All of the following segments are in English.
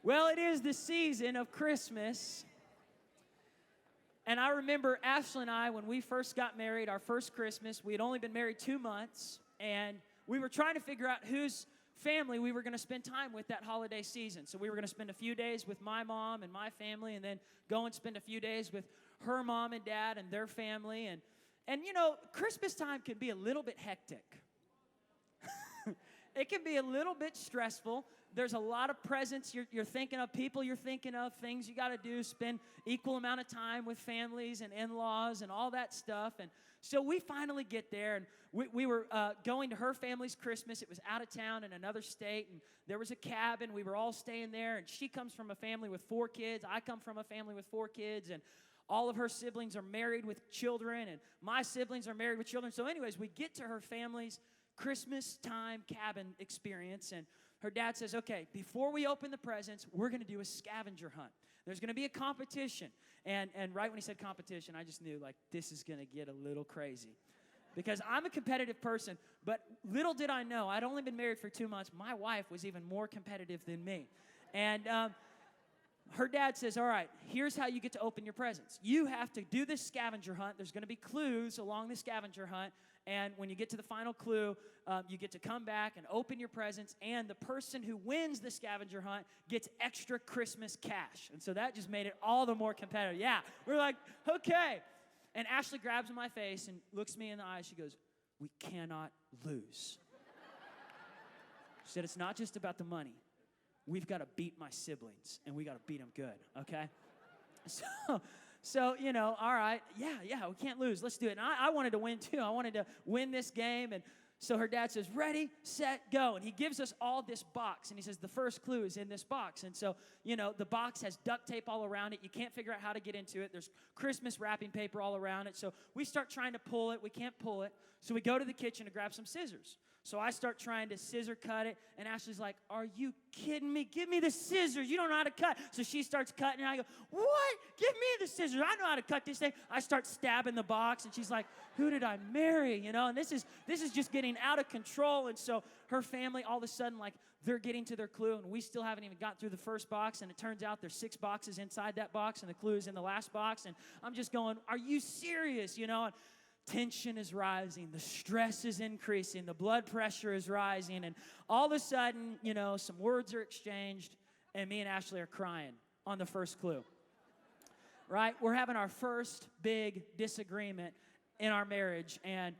Well, it is the season of Christmas. And I remember Ashley and I, when we first got married, our first Christmas, we had only been married 2 months, and we were trying to figure out whose family we were going to spend time with that holiday season. So we were going to spend a few days with my mom and my family, and then go and spend a few days with her mom and dad and their family. And you know, Christmas time can be a little bit hectic. It can be a little bit stressful. There's a lot of presents you're thinking of, people you're thinking of, things you got to do, spend equal amount of time with families and in-laws and all that stuff. And so we finally get there, and we were going to her family's Christmas. It was out of town in another state, and there was a cabin. We were all staying there, and she comes from a family with 4 kids. I come from a family with 4 kids, and all of her siblings are married with children, and my siblings are married with children. So anyways, we get to her family's Christmas time cabin experience, and her dad says, okay, before we open the presents, we're going to do a scavenger hunt. There's going to be a competition. And right when he said competition, I just knew, like, this is going to get a little crazy. Because I'm a competitive person, but little did I know, I'd only been married for 2 months. My wife was even more competitive than me. And her dad says, all right, here's how you get to open your presents. You have to do this scavenger hunt. There's going to be clues along the scavenger hunt. And when you get to the final clue, you get to come back and open your presents. And the person who wins the scavenger hunt gets extra Christmas cash. And so that just made it all the more competitive. Yeah, we're like, okay. And Ashley grabs my face and looks me in the eye. She goes, we cannot lose. She said, it's not just about the money. We've got to beat my siblings, and we got to beat them good, okay? So, you know, all right, yeah, we can't lose. Let's do it. And I wanted to win, too. I wanted to win this game. And so her dad says, ready, set, go. And he gives us all this box, and he says, the first clue is in this box. And so, you know, the box has duct tape all around it. You can't figure out how to get into it. There's Christmas wrapping paper all around it. So we start trying to pull it. We can't pull it. So we go to the kitchen to grab some scissors. So I start trying to scissor cut it, and Ashley's like, are you kidding me? Give me the scissors. You don't know how to cut. So she starts cutting, and I go, what? Give me the scissors. I know how to cut this thing. I start stabbing the box, and she's like, who did I marry? You know, and this is just getting out of control. And so her family, all of a sudden, like, they're getting to their clue, and we still haven't even got through the first box, and it turns out there's 6 boxes inside that box, and the clue is in the last box. And I'm just going, are you serious? You know, and tension is rising, the stress is increasing, the blood pressure is rising, and all of a sudden, you know, some words are exchanged, and me and Ashley are crying on the first clue. Right? We're having our first big disagreement in our marriage, and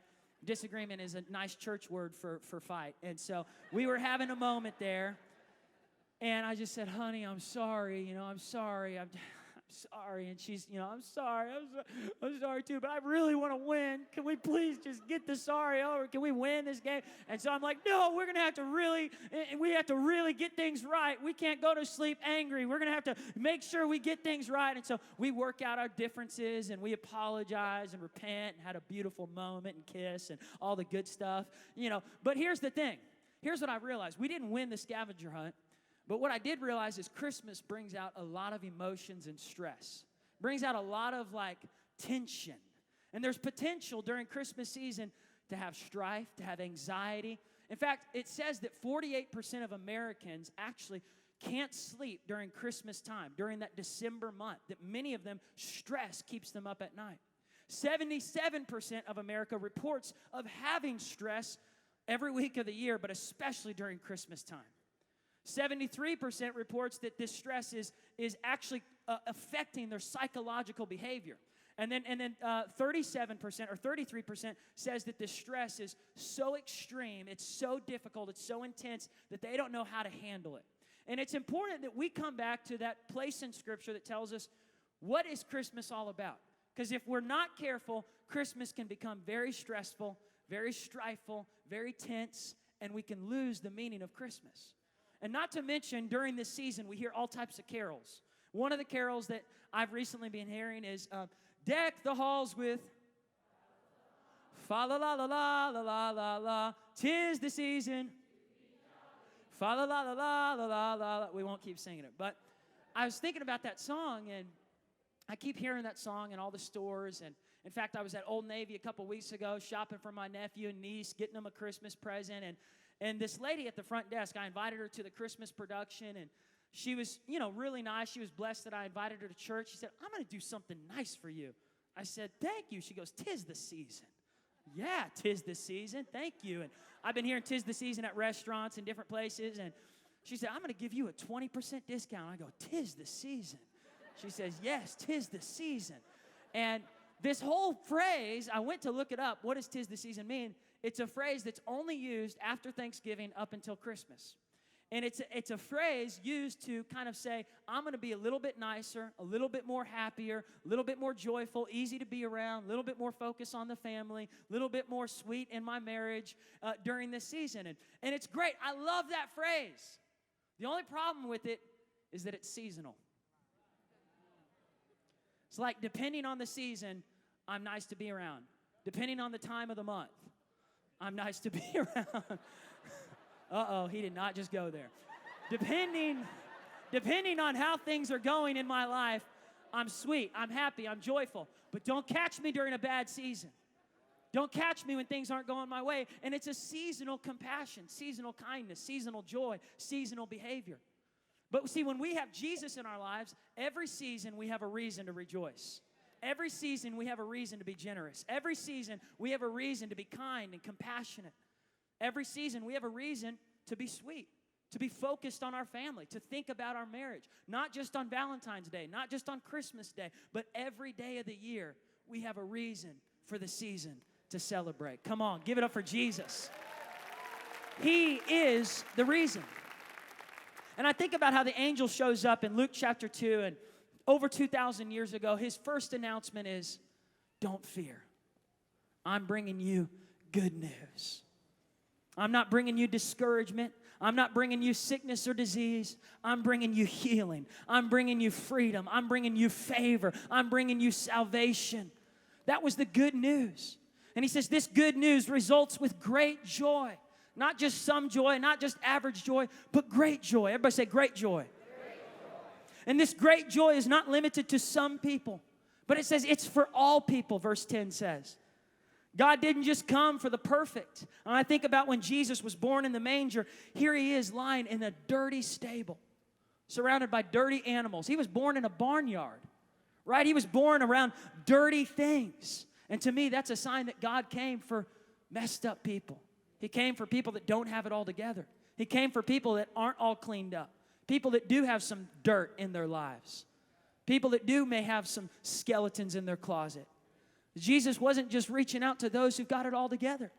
disagreement is a nice church word for fight. And so we were having a moment there, and I just said, honey, I'm sorry, you know, I'm sorry. I'm sorry. And she's, you know, I'm sorry too, but I really want to win. Can we please just get the sorry over? Can we win this game? And so I'm like, no, we have to really get things right. We can't go to sleep angry. We're going to have to make sure we get things right. And so we work out our differences, and we apologize and repent and had a beautiful moment and kiss and all the good stuff, you know. But here's the thing. Here's what I realized. We didn't win the scavenger hunt. But what I did realize is Christmas brings out a lot of emotions and stress. Brings out a lot of, like, tension. And there's potential during Christmas season to have strife, to have anxiety. In fact, it says that 48% of Americans actually can't sleep during Christmas time, during that December month, that many of them, stress keeps them up at night. 77% of America reports of having stress every week of the year, but especially during Christmas time. 73% reports that this stress is actually affecting their psychological behavior. And then 37% or 33% says that this stress is so extreme, it's so difficult, it's so intense that they don't know how to handle it. And it's important that we come back to that place in Scripture that tells us, what is Christmas all about? Because if we're not careful, Christmas can become very stressful, very strifeful, very tense, and we can lose the meaning of Christmas. And not to mention, during this season, we hear all types of carols. One of the carols that I've recently been hearing is, deck the halls with fa la la la la la la la la, 'tis the season. Fa la la la la la la la. We won't keep singing it. But I was thinking about that song, and I keep hearing that song in all the stores. And in fact, I was at Old Navy a couple weeks ago shopping for my nephew and niece, getting them a Christmas present. And this lady at the front desk, I invited her to the Christmas production, and she was, really nice. She was blessed that I invited her to church. She said, I'm going to do something nice for you. I said, thank you. She goes, 'tis the season. Yeah, 'tis the season. Thank you. And I've been hearing 'tis the season at restaurants and different places. And she said, I'm going to give you a 20% discount. I go, 'tis the season. She says, yes, 'tis the season. And this whole phrase, I went to look it up. What does 'tis the season mean? It's a phrase that's only used after Thanksgiving up until Christmas. And it's a phrase used to kind of say, I'm going to be a little bit nicer, a little bit more happier, a little bit more joyful, easy to be around, a little bit more focus on the family, a little bit more sweet in my marriage during this season. And it's great. I love that phrase. The only problem with it is that it's seasonal. It's like depending on the season, I'm nice to be around. Depending on the time of the month, I'm nice to be around. Uh-oh, he did not just go there. Depending on how things are going in my life, I'm sweet, I'm happy, I'm joyful. But don't catch me during a bad season. Don't catch me when things aren't going my way. And it's a seasonal compassion, seasonal kindness, seasonal joy, seasonal behavior. But see, when we have Jesus in our lives, every season we have a reason to rejoice. Every season we have a reason to be generous. Every season we have a reason to be kind and compassionate. Every season we have a reason to be sweet, to be focused on our family, to think about our marriage. Not just on Valentine's Day, not just on Christmas Day, but every day of the year we have a reason for the season to celebrate. Come on, give it up for Jesus. He is the reason. And I think about how the angel shows up in Luke chapter 2, and over 2,000 years ago, his first announcement is, don't fear. I'm bringing you good news. I'm not bringing you discouragement. I'm not bringing you sickness or disease. I'm bringing you healing. I'm bringing you freedom. I'm bringing you favor. I'm bringing you salvation. That was the good news. And he says this good news results with great joy. Not just some joy, not just average joy, but great joy. Everybody say great joy. And this great joy is not limited to some people, but it says it's for all people, verse 10 says. God didn't just come for the perfect. And I think about when Jesus was born in the manger, here he is lying in a dirty stable, surrounded by dirty animals. He was born in a barnyard, right? He was born around dirty things. And to me, that's a sign that God came for messed up people. He came for people that don't have it all together. He came for people that aren't all cleaned up. People that do have some dirt in their lives. People that may have some skeletons in their closet. Jesus wasn't just reaching out to those who've got it all together.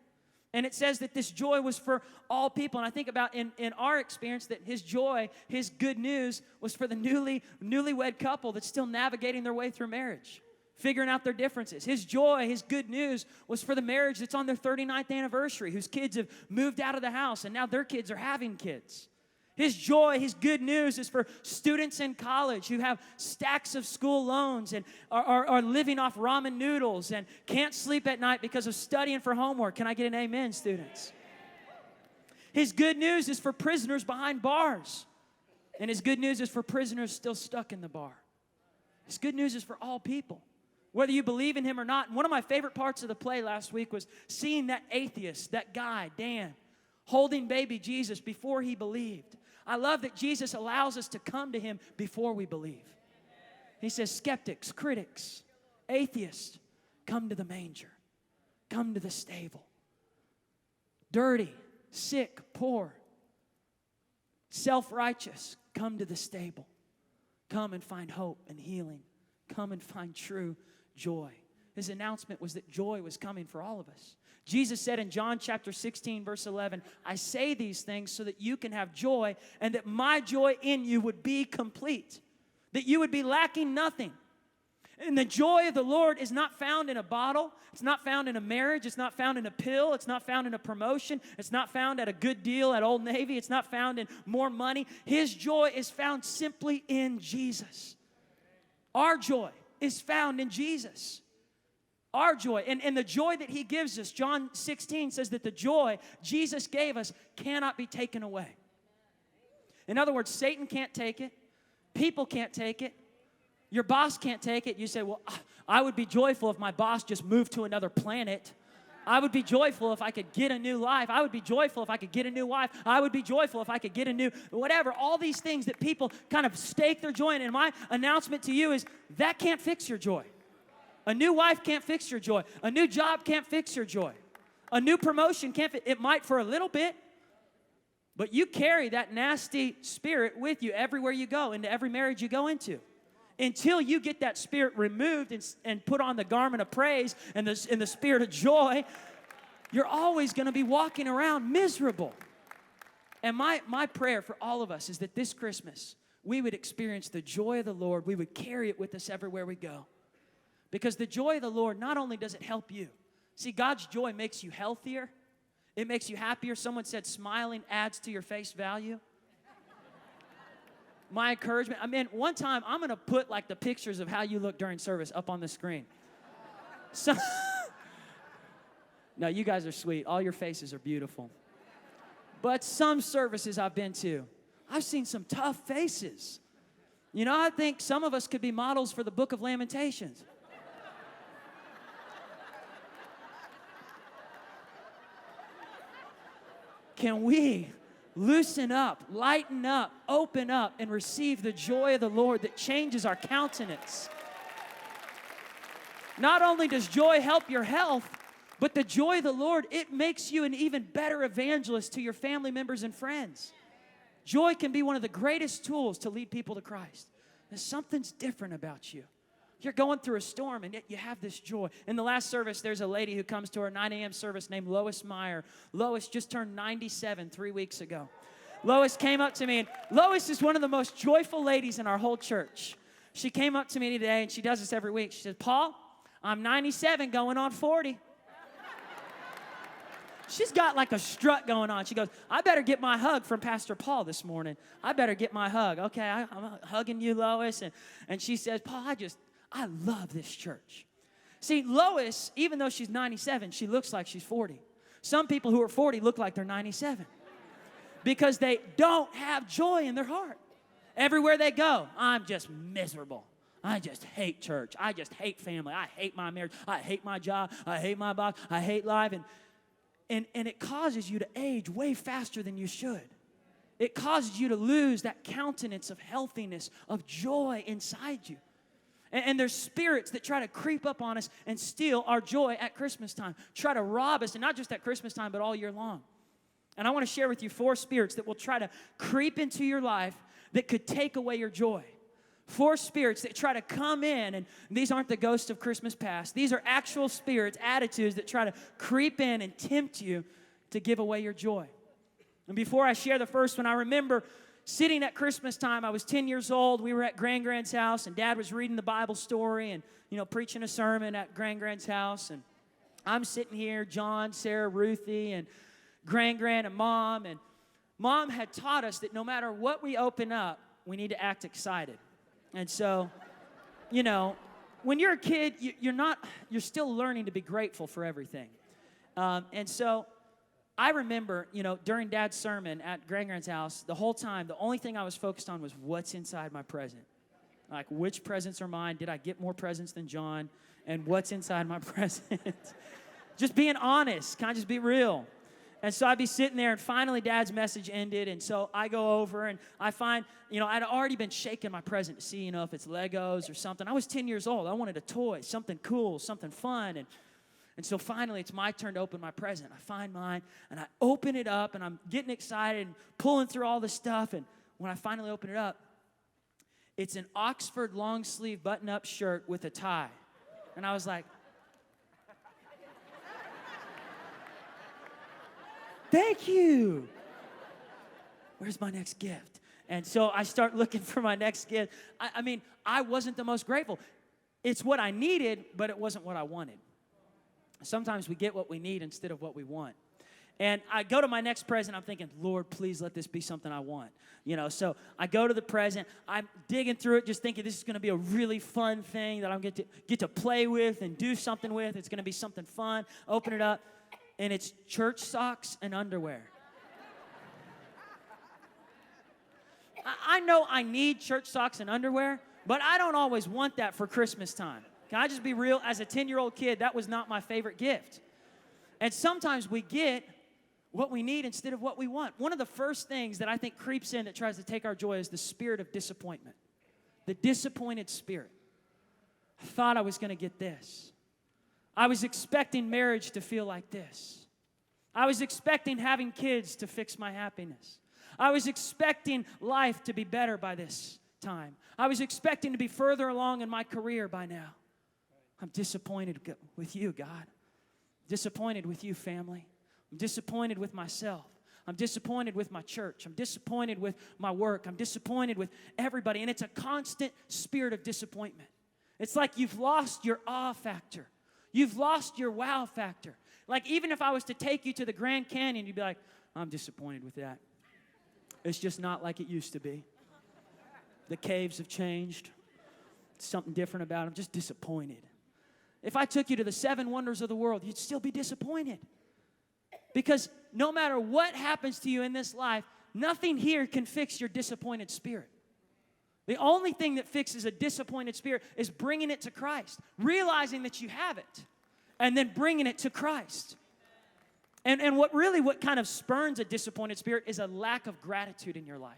And it says that this joy was for all people. And I think about in our experience that his joy, his good news, was for the newlywed couple that's still navigating their way through marriage, figuring out their differences. His joy, his good news, was for the marriage that's on their 39th anniversary, whose kids have moved out of the house and now their kids are having kids. His joy, his good news is for students in college who have stacks of school loans and are living off ramen noodles and can't sleep at night because of studying for homework. Can I get an amen, students? His good news is for prisoners behind bars. And his good news is for prisoners still stuck in the bar. His good news is for all people, whether you believe in him or not. And one of my favorite parts of the play last week was seeing that atheist, that guy, Dan, holding baby Jesus before he believed. I love that Jesus allows us to come to him before we believe. He says, skeptics, critics, atheists, come to the manger. Come to the stable. Dirty, sick, poor, self-righteous, come to the stable. Come and find hope and healing. Come and find true joy. His announcement was that joy was coming for all of us. Jesus said in John chapter 16, verse 11, I say these things so that you can have joy and that my joy in you would be complete, that you would be lacking nothing. And the joy of the Lord is not found in a bottle. It's not found in a marriage. It's not found in a pill. It's not found in a promotion. It's not found at a good deal at Old Navy. It's not found in more money. His joy is found simply in Jesus. Our joy is found in Jesus. Our joy, and the joy that he gives us, John 16 says that the joy Jesus gave us cannot be taken away. In other words, Satan can't take it. People can't take it. Your boss can't take it. You say, well, I would be joyful if my boss just moved to another planet. I would be joyful if I could get a new life. I would be joyful if I could get a new wife. I would be joyful if I could get a new whatever. All these things that people kind of stake their joy in. And my announcement to you is that can't fix your joy. A new wife can't fix your joy. A new job can't fix your joy. A new promotion can't fix. It might for a little bit, but you carry that nasty spirit with you everywhere you go, into every marriage you go into. Until you get that spirit removed and put on the garment of praise and the spirit of joy, you're always going to be walking around miserable. And my prayer for all of us is that this Christmas, we would experience the joy of the Lord. We would carry it with us everywhere we go. Because the joy of the Lord, not only does it help you. See, God's joy makes you healthier. It makes you happier. Someone said smiling adds to your face value. My encouragement, one time I'm going to put like the pictures of how you look during service up on the screen. So, no, you guys are sweet. All your faces are beautiful. But some services I've been to, I've seen some tough faces. You know, I think some of us could be models for the book of Lamentations. Can we loosen up, lighten up, open up, and receive the joy of the Lord that changes our countenance? Not only does joy help your health, but the joy of the Lord, it makes you an even better evangelist to your family members and friends. Joy can be one of the greatest tools to lead people to Christ. And something's different about you. You're going through a storm, and yet you have this joy. In the last service, there's a lady who comes to our 9 a.m. service named Lois Meyer. Lois just turned 97 3 weeks ago. Lois came up to me, and Lois is one of the most joyful ladies in our whole church. She came up to me today, and she does this every week. She says, Paul, I'm 97 going on 40. She's got like a strut going on. She goes, I better get my hug from Pastor Paul this morning. I better get my hug. Okay, I'm hugging you, Lois. And she says, Paul, I love this church. See, Lois, even though she's 97, she looks like she's 40. Some people who are 40 look like they're 97 because they don't have joy in their heart. Everywhere they go, I'm just miserable. I just hate church. I just hate family. I hate my marriage. I hate my job. I hate my boss. I hate life. And it causes you to age way faster than you should. It causes you to lose that countenance of healthiness, of joy inside you. And there's spirits that try to creep up on us and steal our joy at Christmas time. Try to rob us, and not just at Christmas time, but all year long. And I want to share with you 4 spirits that will try to creep into your life that could take away your joy. 4 spirits that try to come in, and these aren't the ghosts of Christmas past. These are actual spirits, attitudes that try to creep in and tempt you to give away your joy. And before I share the first one, I remember sitting at Christmas time. I was 10 years old. We were at Grand's house, and Dad was reading the Bible story and, preaching a sermon at Grand's house. And I'm sitting here, John, Sarah, Ruthie, and Grand and Mom. And Mom had taught us that no matter what we open up, we need to act excited. And so, when you're a kid, you're still learning to be grateful for everything. And so I remember, during Dad's sermon at Grand's house, the whole time, the only thing I was focused on was what's inside my present. Like, which presents are mine? Did I get more presents than John? And what's inside my present? Just being honest. Can I just be real? And so I'd be sitting there, and finally Dad's message ended, and so I go over, and I find, I'd already been shaking my present to see, if it's Legos or something. I was 10 years old. I wanted a toy, something cool, something fun, and so finally, it's my turn to open my present. I find mine, and I open it up, and I'm getting excited and pulling through all the stuff. And when I finally open it up, it's an Oxford long-sleeve button-up shirt with a tie. And I was like, thank you. Where's my next gift? And so I start looking for my next gift. I wasn't the most grateful. It's what I needed, but it wasn't what I wanted. Sometimes we get what we need instead of what we want. And I go to my next present. I'm thinking, Lord, please let this be something I want. So I go to the present. I'm digging through it, just thinking this is going to be a really fun thing that I'm going to get to play with and do something with. It's going to be something fun. Open it up, and it's church socks and underwear. I know I need church socks and underwear, but I don't always want that for Christmas time. Can I just be real? As a 10-year-old kid, that was not my favorite gift. And sometimes we get what we need instead of what we want. One of the first things that I think creeps in that tries to take our joy is the spirit of disappointment. The disappointed spirit. I thought I was going to get this. I was expecting marriage to feel like this. I was expecting having kids to fix my happiness. I was expecting life to be better by this time. I was expecting to be further along in my career by now. I'm disappointed with you, God. Disappointed with you, family. I'm disappointed with myself. I'm disappointed with my church. I'm disappointed with my work. I'm disappointed with everybody. And it's a constant spirit of disappointment. It's like you've lost your awe factor. You've lost your wow factor. Like even if I was to take you to the Grand Canyon, you'd be like, I'm disappointed with that. It's just not like it used to be. The caves have changed. Something different about them. I'm just disappointed. If I took you to the 7 wonders of the world, you'd still be disappointed. Because no matter what happens to you in this life, nothing here can fix your disappointed spirit. The only thing that fixes a disappointed spirit is bringing it to Christ, realizing that you have it, and then bringing it to Christ. And what kind of spurns a disappointed spirit is a lack of gratitude in your life.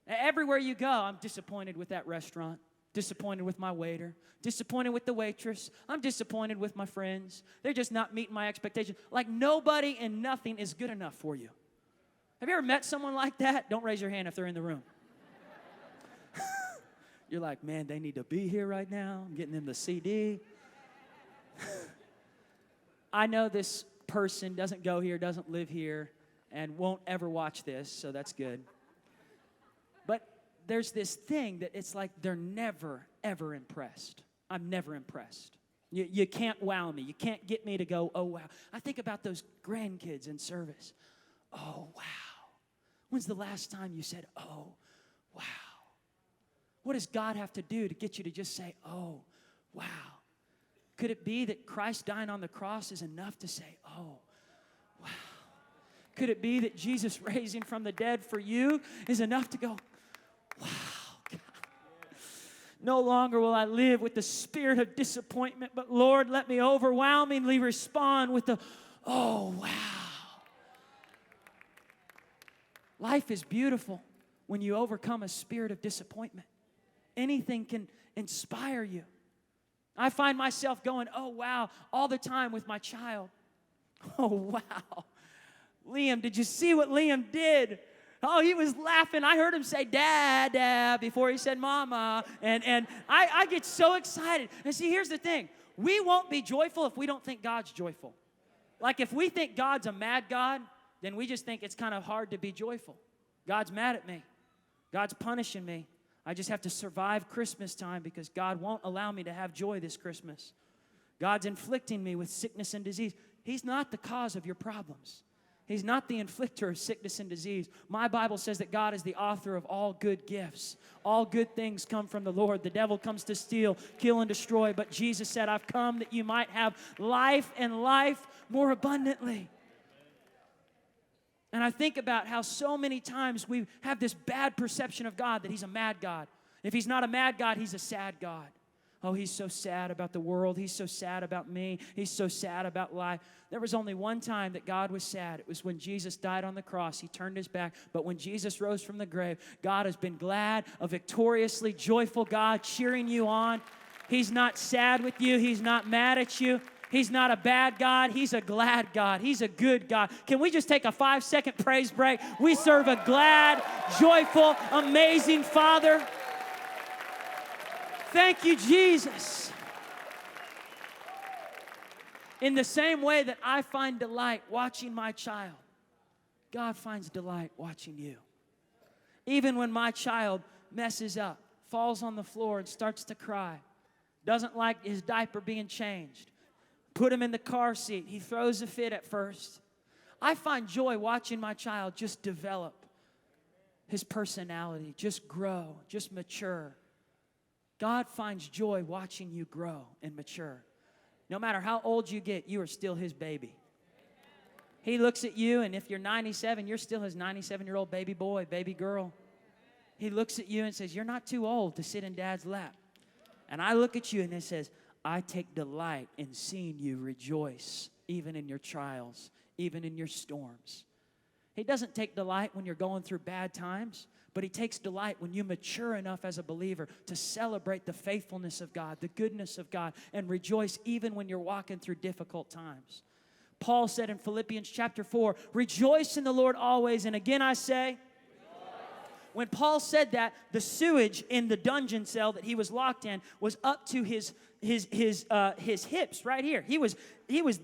Everywhere you go, I'm disappointed with that restaurant, disappointed with my waiter, disappointed with the waitress. I'm disappointed with my friends. They're just not meeting my expectations. Like nobody and nothing is good enough for you. Have you ever met someone like that? Don't raise your hand if they're in the room. You're like, man, they need to be here right now. I'm getting them the CD. I know this person doesn't go here, doesn't live here, and won't ever watch this, so that's good. But there's this thing that it's like they're never, ever impressed. I'm never impressed. You can't wow me. You can't get me to go, oh, wow. I think about those grandkids in service. Oh, wow. When's the last time you said, oh, wow? What does God have to do to get you to just say, oh, wow? Could it be that Christ dying on the cross is enough to say, oh, wow? Could it be that Jesus raising from the dead for you is enough to go, wow, God. No longer will I live with the spirit of disappointment, but Lord, let me overwhelmingly respond with the, oh, wow. Life is beautiful when you overcome a spirit of disappointment. Anything can inspire you. I find myself going, oh, wow, all the time with my child. Oh, wow. Liam, did you see what Liam did? Oh, he was laughing. I heard him say, Dad, Dad, before he said Mama. And I get so excited. And see, here's the thing. We won't be joyful if we don't think God's joyful. Like if we think God's a mad God, then we just think it's kind of hard to be joyful. God's mad at me. God's punishing me. I just have to survive Christmas time because God won't allow me to have joy this Christmas. God's inflicting me with sickness and disease. He's not the cause of your problems. He's not the inflictor of sickness and disease. My Bible says that God is the author of all good gifts. All good things come from the Lord. The devil comes to steal, kill, and destroy. But Jesus said, I've come that you might have life and life more abundantly. And I think about how so many times we have this bad perception of God, that He's a mad God. If He's not a mad God, He's a sad God. Oh, He's so sad about the world. He's so sad about me. He's so sad about life. There was only one time that God was sad. It was when Jesus died on the cross. He turned His back. But when Jesus rose from the grave, God has been glad, a victoriously joyful God cheering you on. He's not sad with you. He's not mad at you. He's not a bad God. He's a glad God. He's a good God. Can we just take a 5-second praise break? We serve a glad, joyful, amazing Father. Thank you, Jesus. In the same way that I find delight watching my child, God finds delight watching you. Even when my child messes up, falls on the floor and starts to cry, doesn't like his diaper being changed, put him in the car seat. He throws a fit at first. I find joy watching my child just develop his personality, just grow, just mature. God finds joy watching you grow and mature. No matter how old you get, you are still His baby. He looks at you, and if you're 97, you're still His 97-year-old baby boy, baby girl. He looks at you and says, you're not too old to sit in Dad's lap. And I look at you, and it says, I take delight in seeing you rejoice even in your trials, even in your storms. He doesn't take delight when you're going through bad times, but he takes delight when you mature enough as a believer to celebrate the faithfulness of God, the goodness of God, and rejoice even when you're walking through difficult times. Paul said in Philippians chapter 4, rejoice in the Lord always, and again I say, when Paul said that, the sewage in the dungeon cell that he was locked in was up to his hips right here. He was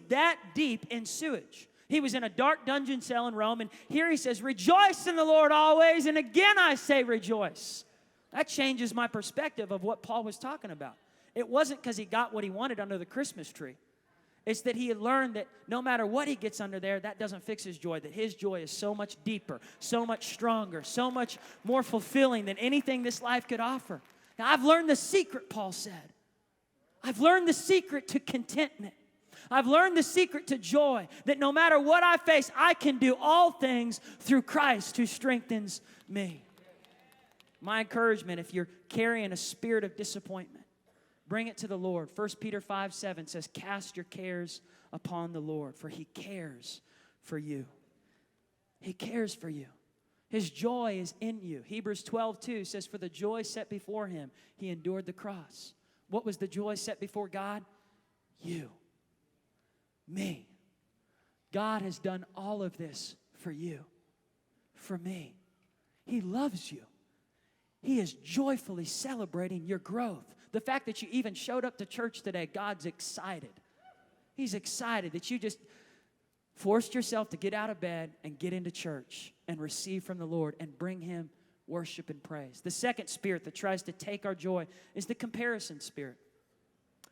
that deep in sewage. He was in a dark dungeon cell in Rome, and here he says, rejoice in the Lord always, and again I say rejoice. That changes my perspective of what Paul was talking about. It wasn't because he got what he wanted under the Christmas tree. It's that he had learned that no matter what he gets under there, that doesn't fix his joy, that his joy is so much deeper, so much stronger, so much more fulfilling than anything this life could offer. Now, I've learned the secret, Paul said. I've learned the secret to contentment. I've learned the secret to joy, that no matter what I face, I can do all things through Christ who strengthens me. My encouragement, if you're carrying a spirit of disappointment, bring it to the Lord. 1 Peter 5:7 says, cast your cares upon the Lord, for he cares for you. He cares for you. His joy is in you. Hebrews 12:2 says, for the joy set before him, he endured the cross. What was the joy set before God? You. Me. God has done all of this for you, for me. He loves you. He is joyfully celebrating your growth. The fact that you even showed up to church today, God's excited. He's excited that you just forced yourself to get out of bed and get into church and receive from the Lord and bring him worship and praise. The second spirit that tries to take our joy is the comparison spirit.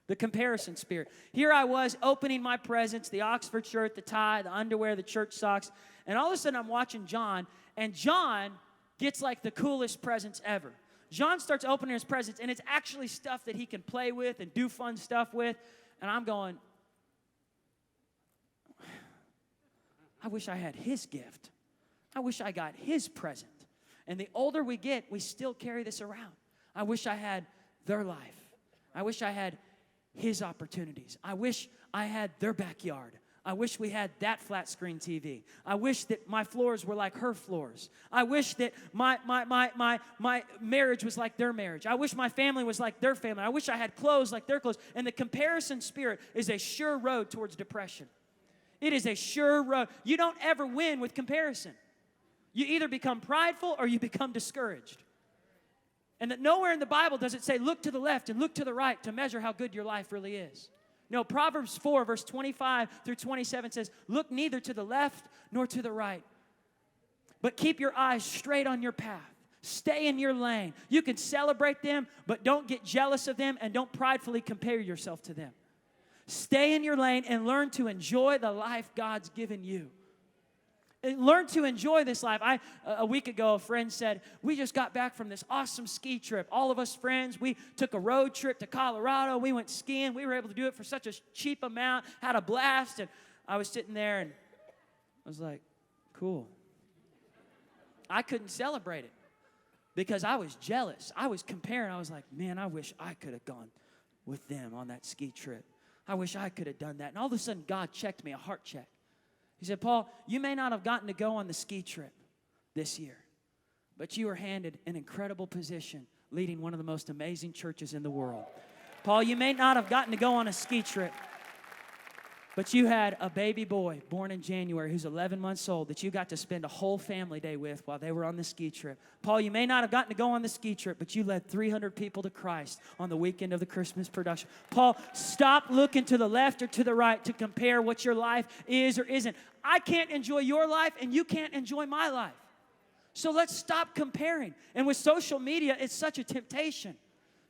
The comparison spirit. Here I was opening my presents, the Oxford shirt, the tie, the underwear, the church socks, and all of a sudden I'm watching John, and John gets like the coolest presents ever. John starts opening his presents, and it's actually stuff that he can play with and do fun stuff with, and I'm going, I wish I had his gift. I wish I got his present. And the older we get, we still carry this around. I wish I had their life. I wish I had his opportunities. I wish I had their backyard. I wish we had that flat screen TV. I wish that my floors were like her floors. I wish that my marriage was like their marriage. I wish my family was like their family. I wish I had clothes like their clothes. And the comparison spirit is a sure road towards depression. It is a sure road. You don't ever win with comparison. You either become prideful or you become discouraged. And that nowhere in the Bible does it say, look to the left and look to the right to measure how good your life really is. No, Proverbs 4, verse 25 through 27 says, look neither to the left nor to the right, but keep your eyes straight on your path. Stay in your lane. You can celebrate them, but don't get jealous of them and don't pridefully compare yourself to them. Stay in your lane and learn to enjoy the life God's given you. Learn to enjoy this life. A week ago, a friend said, we just got back from this awesome ski trip. All of us friends, we took a road trip to Colorado. We went skiing. We were able to do it for such a cheap amount, had a blast. And I was sitting there and I was like, cool. I couldn't celebrate it because I was jealous. I was comparing. I was like, man, I wish I could have gone with them on that ski trip. I wish I could have done that. And all of a sudden, God checked me, a heart check. He said, Paul, you may not have gotten to go on the ski trip this year, but you were handed an incredible position leading one of the most amazing churches in the world. Paul, you may not have gotten to go on a ski trip, but you had a baby boy born in January who's 11 months old that you got to spend a whole family day with while they were on the ski trip. Paul, you may not have gotten to go on the ski trip, but you led 300 people to Christ on the weekend of the Christmas production. Paul, stop looking to the left or to the right to compare what your life is or isn't. I can't enjoy your life, and you can't enjoy my life. So let's stop comparing. And with social media, it's such a temptation.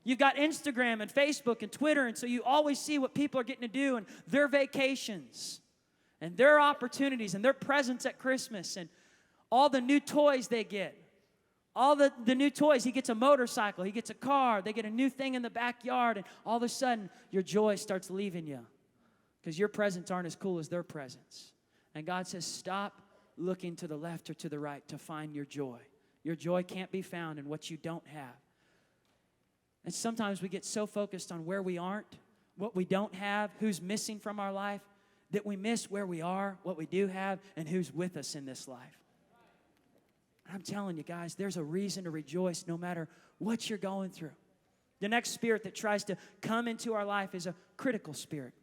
You've got Instagram and Facebook and Twitter, and so you always see what people are getting to do and their vacations and their opportunities and their presents at Christmas and all the new toys they get. All the new toys. He gets a motorcycle. He gets a car. They get a new thing in the backyard, and all of a sudden, your joy starts leaving you because your presents aren't as cool as their presents. And God says, stop looking to the left or to the right to find your joy. Your joy can't be found in what you don't have. And sometimes we get so focused on where we aren't, what we don't have, who's missing from our life, that we miss where we are, what we do have, and who's with us in this life. I'm telling you guys, there's a reason to rejoice no matter what you're going through. The next spirit that tries to come into our life is a critical spirit.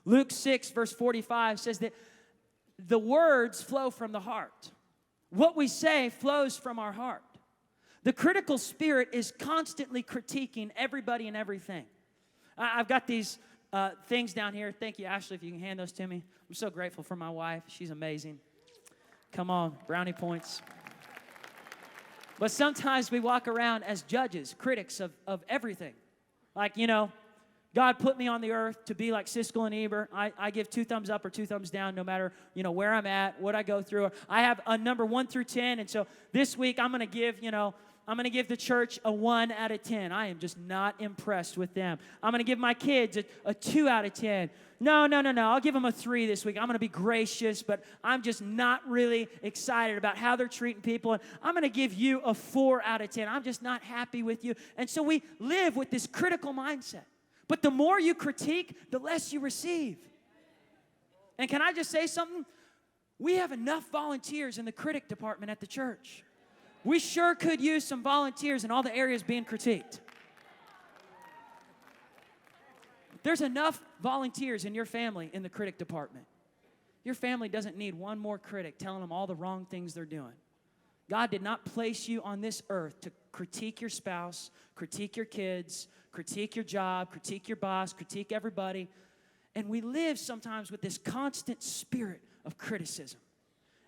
Luke 6, verse 45 says that the words flow from the heart. What we say flows from our heart. The critical spirit is constantly critiquing everybody and everything. I've got these things down here. Thank you, Ashley, if you can hand those to me. I'm so grateful for my wife. She's amazing. Come on, brownie points. But sometimes we walk around as judges, critics of everything. Like, God put me on the earth to be like Siskel and Ebert. I give 2 thumbs up or 2 thumbs down no matter, where I'm at, what I go through. I have a number 1 through 10, and so this week I'm going to give, the church a 1 out of 10. I am just not impressed with them. I'm going to give my kids a 2 out of 10. No. I'll give them a 3 this week. I'm going to be gracious, but I'm just not really excited about how they're treating people. And I'm going to give you a 4 out of 10. I'm just not happy with you. And so we live with this critical mindset. But the more you critique, the less you receive. And can I just say something? We have enough volunteers in the critic department at the church. We sure could use some volunteers in all the areas being critiqued. There's enough volunteers in your family in the critic department. Your family doesn't need one more critic telling them all the wrong things they're doing. God did not place you on this earth to critique your spouse, critique your kids, critique your job, critique your boss, critique everybody. And we live sometimes with this constant spirit of criticism.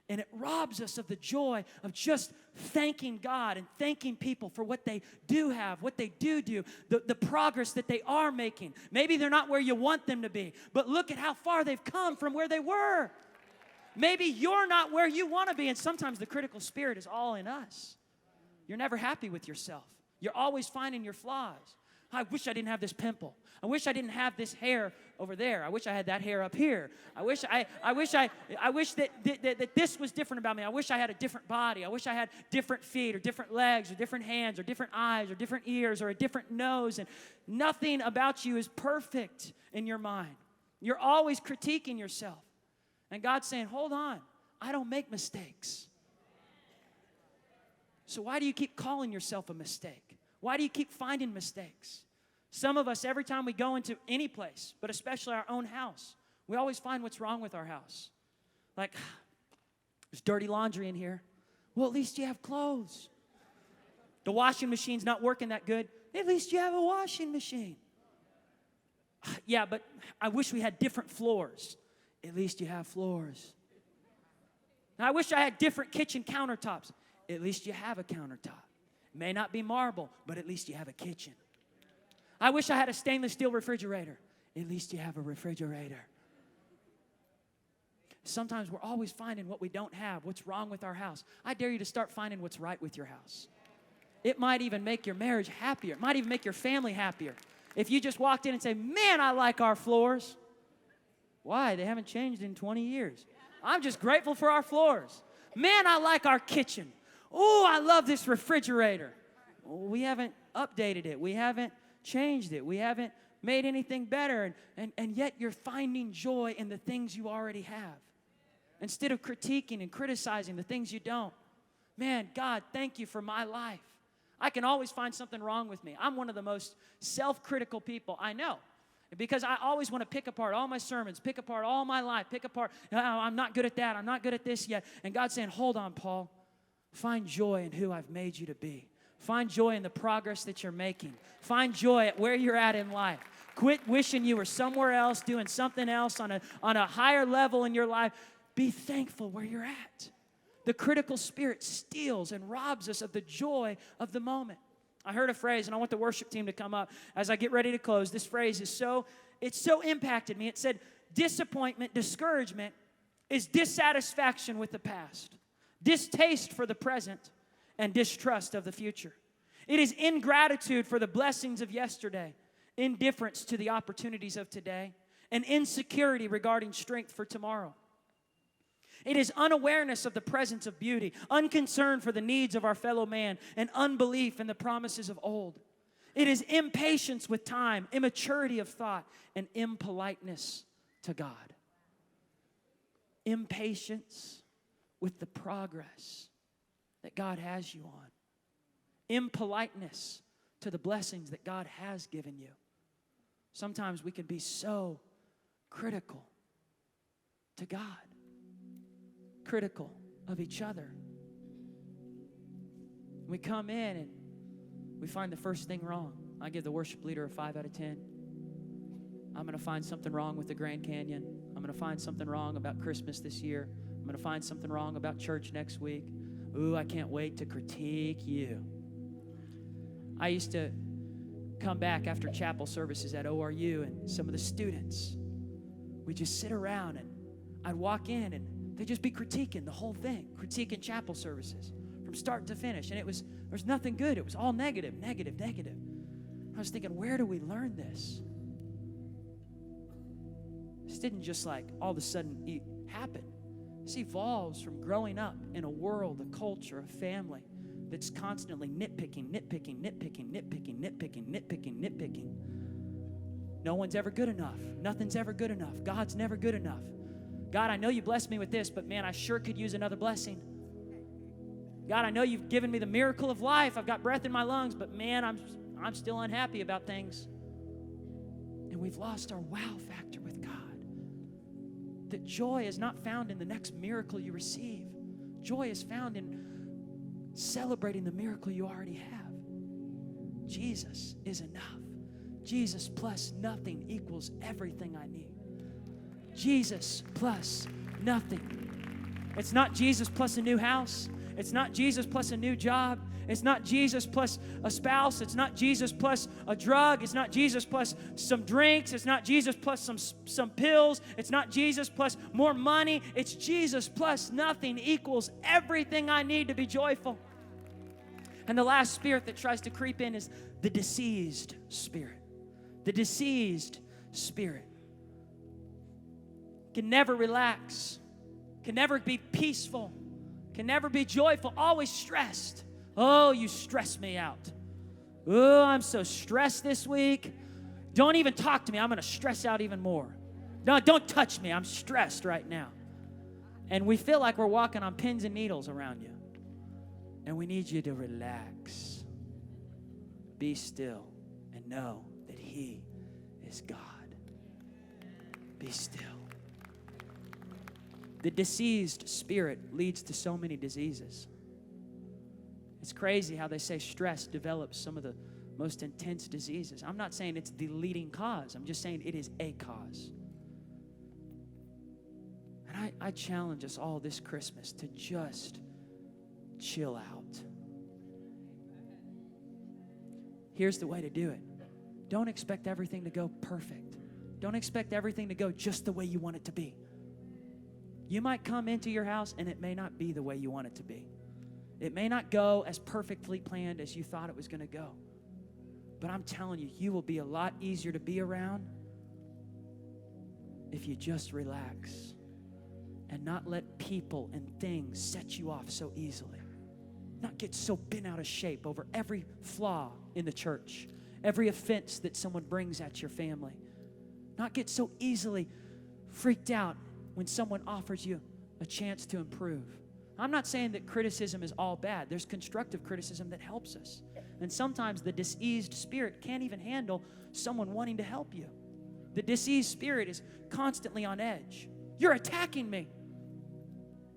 And it robs us of the joy of just thanking God and thanking people for what they do have, what they do, the progress that they are making. Maybe they're not where you want them to be, but look at how far they've come from where they were. Maybe you're not where you want to be, and sometimes the critical spirit is all in us. You're never happy with yourself. You're always finding your flaws. I wish I didn't have this pimple. I wish I didn't have this hair over there. I wish I had that hair up here. I wish that this was different about me. I wish I had a different body. I wish I had different feet or different legs or different hands or different eyes or different ears or a different nose. And nothing about you is perfect in your mind. You're always critiquing yourself. And God's saying, hold on, I don't make mistakes. So why do you keep calling yourself a mistake? Why do you keep finding mistakes? Some of us, every time we go into any place, but especially our own house, we always find what's wrong with our house. Like, there's dirty laundry in here. Well, at least you have clothes. The washing machine's not working that good. At least you have a washing machine. Yeah, but I wish we had different floors. At least you have floors. I wish I had different kitchen countertops. At least you have a countertop. It may not be marble, but at least you have a kitchen. I wish I had a stainless steel refrigerator. At least you have a refrigerator. Sometimes we're always finding what we don't have, what's wrong with our house. I dare you to start finding what's right with your house. It might even make your marriage happier. It might even make your family happier. If you just walked in and say, man, I like our floors. Why? They haven't changed in 20 years. I'm just grateful for our floors. Man, I like our kitchen. Oh, I love this refrigerator. Well, we haven't updated it. We haven't changed it. We haven't made anything better. And yet you're finding joy in the things you already have. Instead of critiquing and criticizing the things you don't. Man, God, thank you for my life. I can always find something wrong with me. I'm one of the most self-critical people I know. Because I always want to pick apart all my sermons, pick apart all my life, pick apart, oh, I'm not good at that, I'm not good at this yet. And God's saying, hold on, Paul. Find joy in who I've made you to be. Find joy in the progress that you're making. Find joy at where you're at in life. Quit wishing you were somewhere else, doing something else on a higher level in your life. Be thankful where you're at. The critical spirit steals and robs us of the joy of the moment. I heard a phrase, and I want the worship team to come up as I get ready to close. This phrase is so impacted me. It said, disappointment, discouragement is dissatisfaction with the past, distaste for the present, and distrust of the future. It is ingratitude for the blessings of yesterday, indifference to the opportunities of today, and insecurity regarding strength for tomorrow. It is unawareness of the presence of beauty, unconcern for the needs of our fellow man, and unbelief in the promises of old. It is impatience with time, immaturity of thought, and impoliteness to God. Impatience with the progress that God has you on. Impoliteness to the blessings that God has given you. Sometimes we can be so critical to God, critical of each other. We come in and we find the first thing wrong. I give the worship leader a 5 out of 10. I'm going to find something wrong with the Grand Canyon. I'm going to find something wrong about Christmas this year. I'm going to find something wrong about church next week. Ooh, I can't wait to critique you. I used to come back after chapel services at ORU, and some of the students, we'd just sit around, and I'd walk in, and they'd just be critiquing the whole thing, critiquing chapel services from start to finish. And there was nothing good. It was all negative, negative, negative. I was thinking, where do we learn this? This didn't just like all of a sudden happen. This evolves from growing up in a world, a culture, a family that's constantly nitpicking, nitpicking, nitpicking, nitpicking, nitpicking, nitpicking, nitpicking. No one's ever good enough. Nothing's ever good enough. God's never good enough. God, I know you blessed me with this, but man, I sure could use another blessing. God, I know you've given me the miracle of life. I've got breath in my lungs, but man, I'm still unhappy about things. And we've lost our wow factor with God. That joy is not found in the next miracle you receive. Joy is found in celebrating the miracle you already have. Jesus is enough. Jesus plus nothing equals everything I need. Jesus plus nothing. It's not Jesus plus a new house. It's not Jesus plus a new job. It's not Jesus plus a spouse. It's not Jesus plus a drug. It's not Jesus plus some drinks. It's not Jesus plus some pills. It's not Jesus plus more money. It's Jesus plus nothing equals everything I need to be joyful. And the last spirit that tries to creep in is the diseased spirit. The diseased spirit can never relax, can never be peaceful, can never be joyful, always stressed. Oh, you stress me out. Oh, I'm so stressed this week. Don't even talk to me. I'm going to stress out even more. No, don't touch me. I'm stressed right now. And we feel like we're walking on pins and needles around you. And we need you to relax. Be still and know that He is God. Be still. The diseased spirit leads to so many diseases. It's crazy how they say stress develops some of the most intense diseases. I'm not saying it's the leading cause. I'm just saying it is a cause. And I challenge us all this Christmas to just chill out. Here's the way to do it. Don't expect everything to go perfect. Don't expect everything to go just the way you want it to be. You might come into your house and it may not be the way you want it to be. It may not go as perfectly planned as you thought it was going to go. But I'm telling you, you will be a lot easier to be around if you just relax and not let people and things set you off so easily. Not get so bent out of shape over every flaw in the church, every offense that someone brings at your family. Not get so easily freaked out when someone offers you a chance to improve. I'm not saying that criticism is all bad. There's constructive criticism that helps us. And sometimes the diseased spirit can't even handle someone wanting to help you. The diseased spirit is constantly on edge. You're attacking me.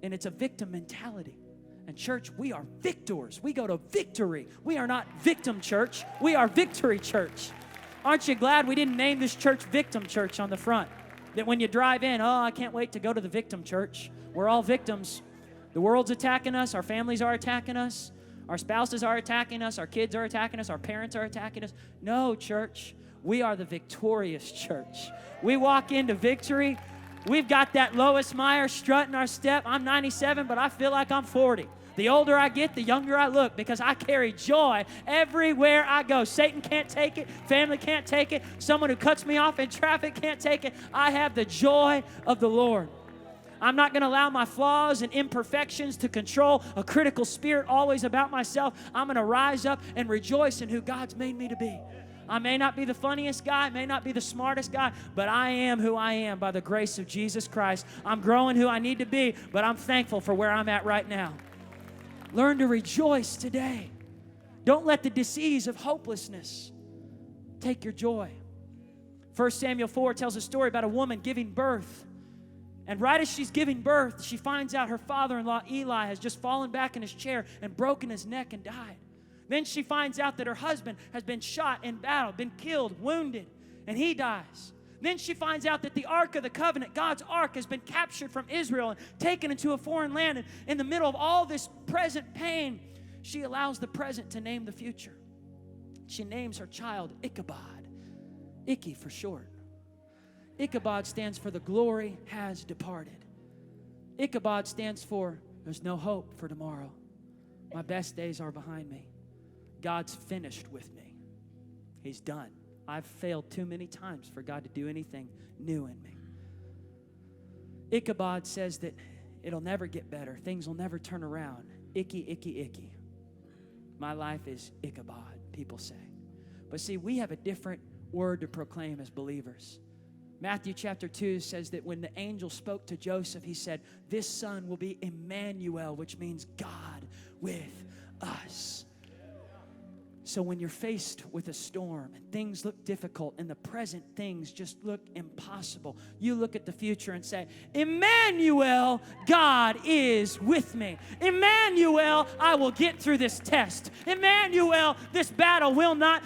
And it's a victim mentality. And church, we are victors. We go to victory. We are not victim church. We are victory church. Aren't you glad we didn't name this church Victim Church on the front? That when you drive in, oh, I can't wait to go to the victim church. We're all victims. The world's attacking us. Our families are attacking us. Our spouses are attacking us. Our kids are attacking us. Our parents are attacking us. No, church. We are the victorious church. We walk into victory. We've got that Lois Meyer strut in our step. I'm 97, but I feel like I'm 40. The older I get, the younger I look because I carry joy everywhere I go. Satan can't take it. Family can't take it. Someone who cuts me off in traffic can't take it. I have the joy of the Lord. I'm not going to allow my flaws and imperfections to control a critical spirit always about myself. I'm going to rise up and rejoice in who God's made me to be. I may not be the funniest guy, I may not be the smartest guy, but I am who I am by the grace of Jesus Christ. I'm growing who I need to be, but I'm thankful for where I'm at right now. Learn to rejoice today. Don't let the disease of hopelessness take your joy. 1 Samuel 4 tells a story about a woman giving birth. And right as she's giving birth, she finds out her father-in-law Eli has just fallen back in his chair and broken his neck and died. Then she finds out that her husband has been shot in battle, been killed, wounded, and he dies. Then she finds out that the Ark of the Covenant, God's Ark, has been captured from Israel and taken into a foreign land. And in the middle of all this present pain, she allows the present to name the future. She names her child Ichabod. Icky for short. Ichabod stands for the glory has departed. Ichabod stands for there's no hope for tomorrow. My best days are behind me. God's finished with me. He's done. I've failed too many times for God to do anything new in me. Ichabod says that it'll never get better. Things will never turn around. Icky, icky, icky. My life is Ichabod, people say. But see, we have a different word to proclaim as believers. Matthew chapter 2 says that when the angel spoke to Joseph, he said, this son will be Emmanuel, which means God with us. So when you're faced with a storm and things look difficult and the present things just look impossible, you look at the future and say, Emmanuel, God is with me. Emmanuel, I will get through this test. Emmanuel, this battle will not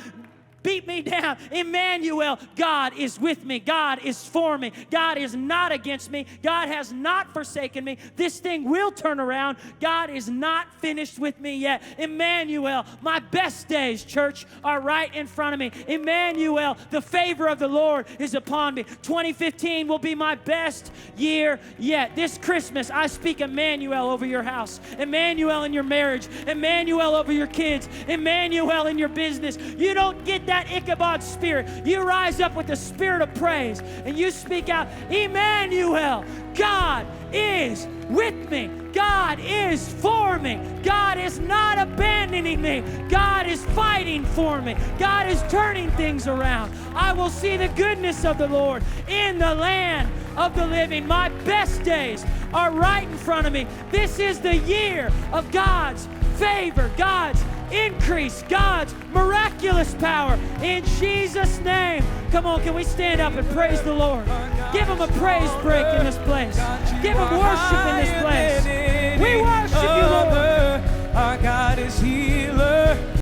beat me down. Emmanuel, God is with me. God is for me. God is not against me. God has not forsaken me. This thing will turn around. God is not finished with me yet. Emmanuel, my best days, church, are right in front of me. Emmanuel, the favor of the Lord is upon me. 2015 will be my best year yet. This Christmas, I speak Emmanuel over your house. Emmanuel in your marriage. Emmanuel over your kids. Emmanuel in your business. You don't get that Ichabod spirit. You rise up with the spirit of praise and you speak out, Emmanuel, God is with me. God is for me. God is not abandoning me. God is fighting for me. God is turning things around. I will see the goodness of the Lord in the land of the living. My best days are right in front of me. This is the year of God's favor, God's increase, God's miraculous power in Jesus' name. Come on, can we stand up and praise the Lord? Give him a praise break in this place. Give him worship in this place. We worship you, Lord. Our God is here.